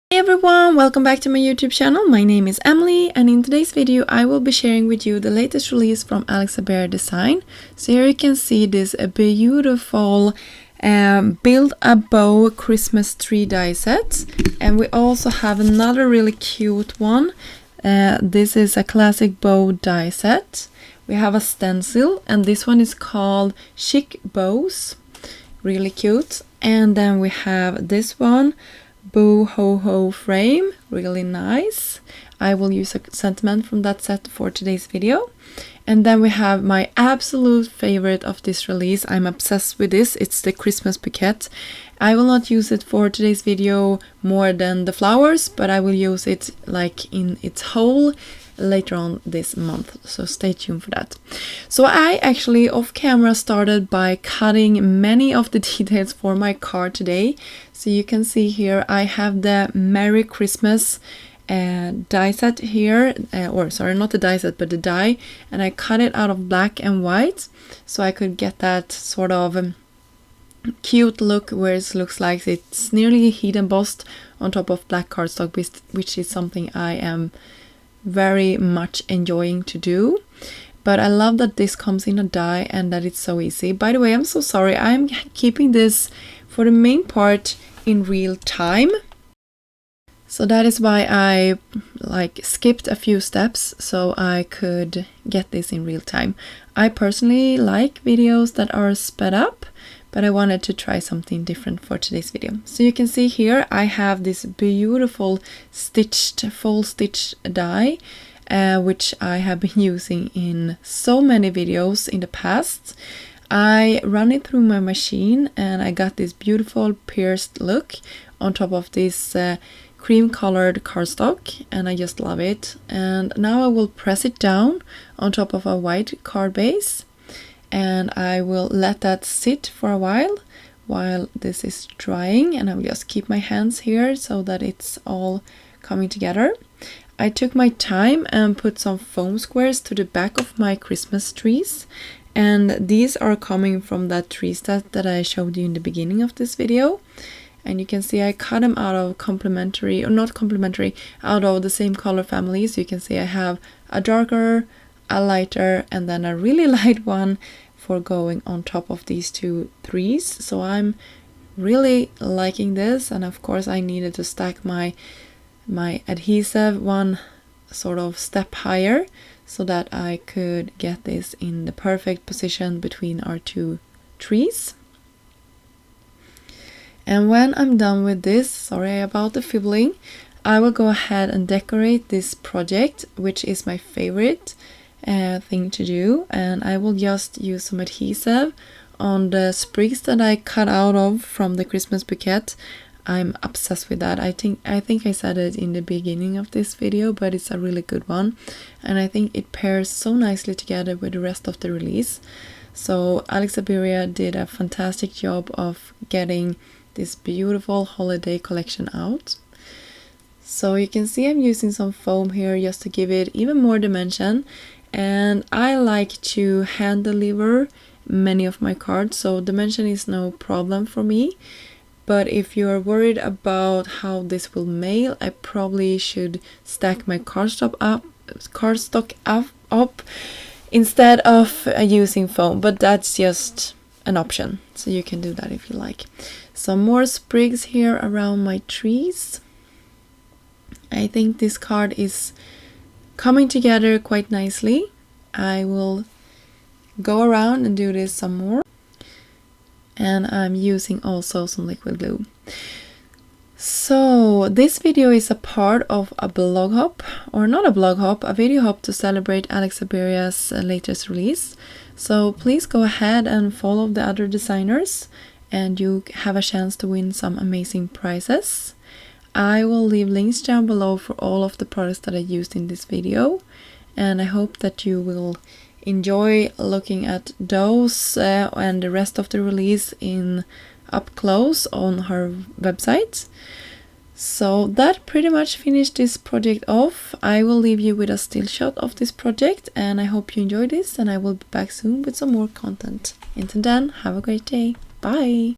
Hey everyone, welcome back to my YouTube channel. My name is Emelie, and in today's video I will be sharing with you the latest release from Alex Syberia Designs. So here you can see this beautiful build a bow Christmas tree die set, and we also have another really cute one. This is a classic bow die set. We have a stencil, and this one is called Chic Bows, really cute. And then we have this one, Boo Ho Ho frame, really nice. I will use a sentiment from that set for today's video. And then we have my absolute favorite of this release. I'm obsessed with this. It's the Christmas bouquet. I will not use it for today's video more than the flowers, but I will use it like in its whole later on this month, so stay tuned for that. So I actually off camera started by cutting many of the details for my card today. So you can see here I have the Merry Christmas die set here, or sorry, not the die set but the die, and I cut it out of black and white so I could get that sort of cute look where it looks like it's nearly heat embossed on top of black cardstock, which is something I am very much enjoying to do. But I love that this comes in a die and that it's so easy. By the way, I'm so sorry, I'm keeping this for the main part in real time, so that is why I skipped a few steps so I could get this in real time. I personally like videos that are sped up, but I wanted to try something different for today's video. So you can see here I have this beautiful full stitch die, which I have been using in so many videos in the past. I run it through my machine and I got this beautiful pierced look on top of this cream colored cardstock, and I just love it. And now I will press it down on top of a white card base, and I will let that sit for a while this is drying, and I will just keep my hands here so that it's all coming together. I took my time and put some foam squares to the back of my Christmas trees, and these are coming from that tree set that I showed you in the beginning of this video. And you can see I cut them out of out of the same color family. So you can see I have a darker, a lighter, and then a really light one for going on top of these two trees. So I'm really liking this, and of course I needed to stack my adhesive one sort of step higher so that I could get this in the perfect position between our two trees. And when I'm done with this, sorry about the fibbling, I will go ahead and decorate this project, which is my favorite thing to do. And I will just use some adhesive on the sprigs that I cut out of from the Christmas bouquet. I'm obsessed with that. I think I said it in the beginning of this video, but it's a really good one. And I think it pairs so nicely together with the rest of the release. So Alex Syberia did a fantastic job of getting this beautiful holiday collection out. So you can see I'm using some foam here just to give it even more dimension, and I like to hand deliver many of my cards, so dimension is no problem for me. But if you're worried about how this will mail, I probably should stack my cardstock up instead of using foam, but that's just an option, so you can do that if you like. Some more sprigs here around my trees. I think this card is coming together quite nicely. I will go around and do this some more, and I'm using also some liquid glue. So this video is a part of a blog hop, or not a blog hop, a video hop to celebrate Alex Syberia's latest release. So please go ahead and follow the other designers, and you have a chance to win some amazing prizes. I will leave links down below for all of the products that I used in this video, and I hope that you will enjoy looking at those and the rest of the release in up close on her website. So that pretty much finished this project off. I will leave you with a still shot of this project, and I hope you enjoyed this, and I will be back soon with some more content. Until then, have a great day. Bye!